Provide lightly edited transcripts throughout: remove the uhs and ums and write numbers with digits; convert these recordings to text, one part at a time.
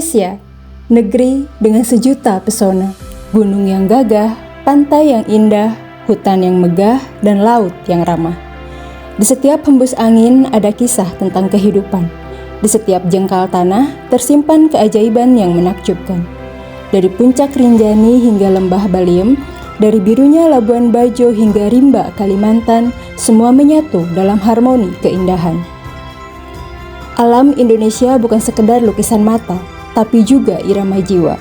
Indonesia, negeri dengan sejuta pesona, gunung yang gagah, pantai yang indah, hutan yang megah, dan laut yang ramah. Di setiap hembus angin ada kisah tentang kehidupan. Di setiap jengkal tanah tersimpan keajaiban yang menakjubkan. Dari puncak Rinjani hingga lembah Baliem, dari birunya Labuan Bajo hingga rimba Kalimantan, semua menyatu dalam harmoni keindahan. Alam Indonesia bukan sekedar lukisan mata, tapi juga irama jiwa.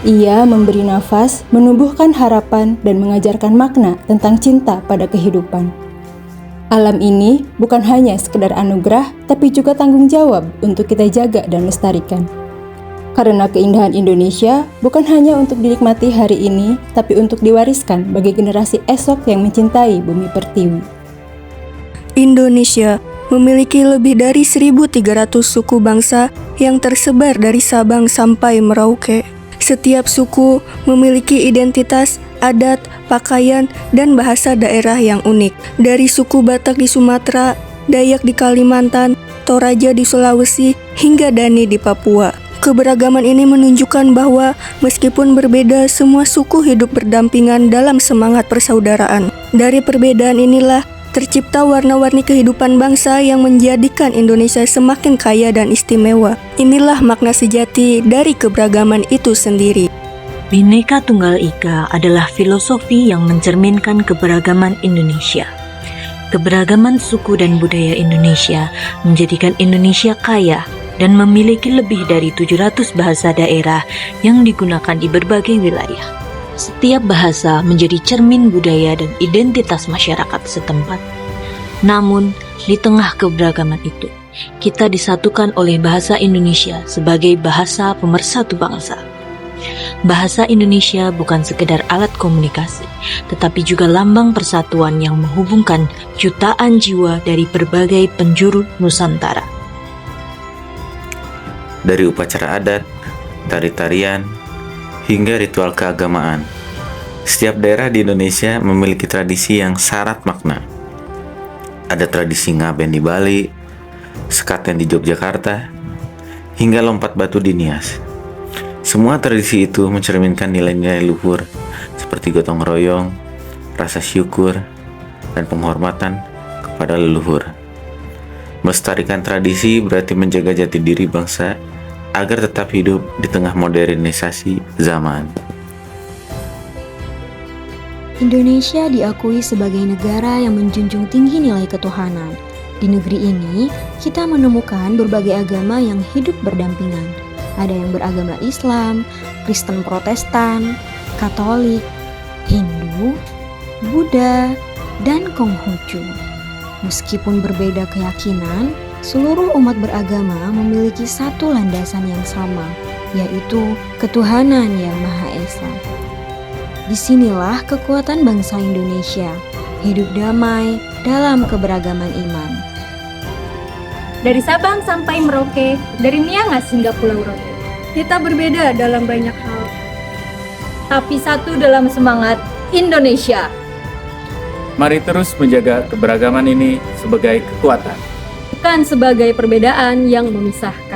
Ia memberi nafas, menumbuhkan harapan, dan mengajarkan makna tentang cinta pada kehidupan. Alam ini bukan hanya sekedar anugerah, tapi juga tanggung jawab untuk kita jaga dan lestarikan. Karena keindahan Indonesia bukan hanya untuk dinikmati hari ini, tapi untuk diwariskan bagi generasi esok yang mencintai bumi pertiwi. Indonesia memiliki lebih dari 1.300 suku bangsa yang tersebar dari Sabang sampai Merauke. Setiap suku memiliki identitas, adat, pakaian, dan bahasa daerah yang unik. Dari suku Batak di Sumatera, Dayak di Kalimantan, Toraja di Sulawesi, hingga Dani di Papua. Keberagaman ini menunjukkan bahwa meskipun berbeda, semua suku hidup berdampingan dalam semangat persaudaraan. Dari perbedaan inilah tercipta warna-warni kehidupan bangsa yang menjadikan Indonesia semakin kaya dan istimewa. Inilah makna sejati dari keberagaman itu sendiri. Bhinneka Tunggal Ika adalah filosofi yang mencerminkan keberagaman Indonesia. Keberagaman suku dan budaya Indonesia menjadikan Indonesia kaya dan memiliki lebih dari 700 bahasa daerah yang digunakan di berbagai wilayah. Setiap bahasa menjadi cermin budaya dan identitas masyarakat setempat. Namun, di tengah keberagaman itu, kita disatukan oleh bahasa Indonesia sebagai bahasa pemersatu bangsa. Bahasa Indonesia bukan sekedar alat komunikasi, tetapi juga lambang persatuan yang menghubungkan jutaan jiwa dari berbagai penjuru Nusantara. Dari upacara adat, tari-tarian, hingga ritual keagamaan, setiap daerah di Indonesia memiliki tradisi yang syarat makna. Ada tradisi ngaben di Bali, sekaten di Yogyakarta, hingga lompat batu di Nias. Semua tradisi itu mencerminkan nilai-nilai luhur seperti gotong royong, rasa syukur, dan penghormatan kepada leluhur. Melestarikan tradisi berarti menjaga jati diri bangsa agar tetap hidup di tengah modernisasi zaman. Indonesia diakui sebagai negara yang menjunjung tinggi nilai ketuhanan. Di negeri ini, kita menemukan berbagai agama yang hidup berdampingan. Ada yang beragama Islam, Kristen Protestan, Katolik, Hindu, Buddha, dan Konghucu. Meskipun berbeda keyakinan, seluruh umat beragama memiliki satu landasan yang sama, yaitu ketuhanan yang Maha Esa. Disinilah kekuatan bangsa Indonesia, hidup damai dalam keberagaman iman. Dari Sabang sampai Merauke, dari Miangas hingga Pulau Rote, kita berbeda dalam banyak hal, tapi satu dalam semangat Indonesia. Mari terus menjaga keberagaman ini sebagai kekuatan, bukan sebagai perbedaan yang memisahkan.